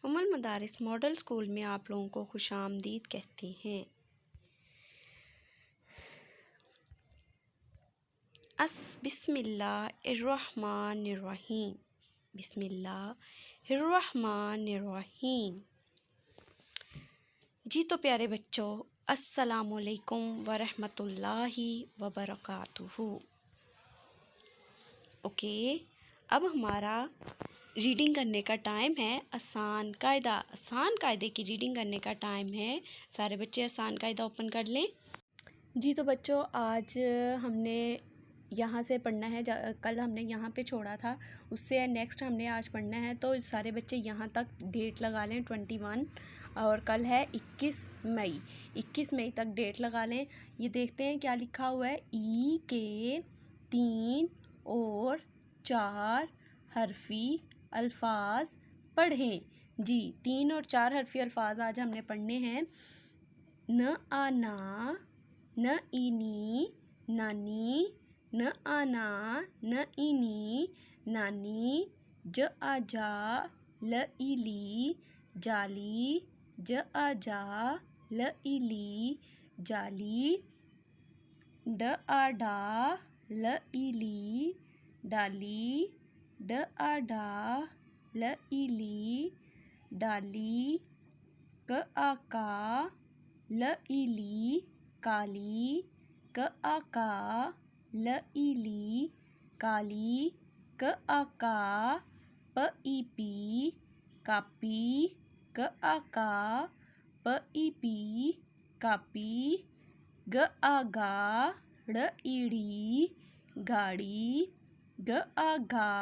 उम्मुल मदारिस model school में आप लोगों को खुशामदीद कहते हैं। बिस्मिल्लाहिर्रहमानिर्रहीम। बिस्मिल्लाहिर्रहमानिर्रहीम। जी तो प्यारे बच्चों, अस्सलामुअलैकुम वरहमतुल्लाहि वबरकातुहू। ओके, अब हमारा रीडिंग करने का टाइम है। आसान कायदे की रीडिंग करने का टाइम है। सारे बच्चे आसान कायदा ओपन कर लें। जी तो बच्चों, आज हमने यहाँ से पढ़ना है। कल हमने यहाँ पे छोड़ा था, उससे नेक्स्ट हमने आज पढ़ना है। तो सारे बच्चे यहाँ तक डेट लगा लें 21, और कल है 21 मई। 21 मई तक डेट लगा लें। ये देखते हैं क्या लिखा हुआ है। ई के 3 और 4 हरफी अल्फाज पढ़ें। जी, 3 और 4 हरफी अल्फाज आज हमने पढ़ने हैं। न आना, न इनी, नानी, न आना, न इनी, नानी, ज आजा, ल इली, जाली, ज आजा, ल इली, जाली, ड आडा, ल इली, डाली, ड आडा, ल इली, डाली, क आका, ल इली, काली, क आका, ल इली, काली, क आका, प ई पी, कापी, क आका, प ई पी, कापी, ग आगा, ड़ ईड़ी, गाड़ी, ग आगा,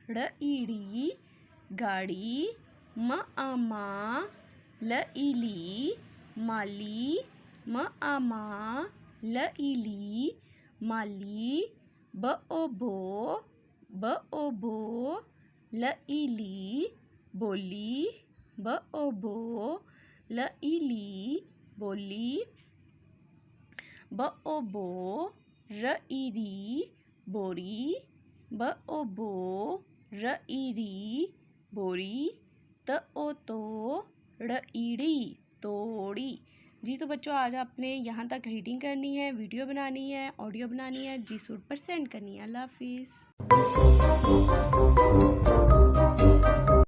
ड़ ईड़ी, गाड़ी, म आमा, ल इली, माली, म आमा, ल इली, माली, ब ओ बो, ल इली, बोली, ब ओ बो, ल इली, बोली, ब ओ बो, र इरी, बोरी, ब ओ बो, र इरी, बोरी, त ओ तो, ड़ ईड़ी, तोड़ी। जी तो बच्चों, आज आपने यहाँ तक रीडिंग करनी है, वीडियो बनानी है, ऑडियो बनानी है, जी सूट पर सेंड करनी है। अल्लाह हाफिज़।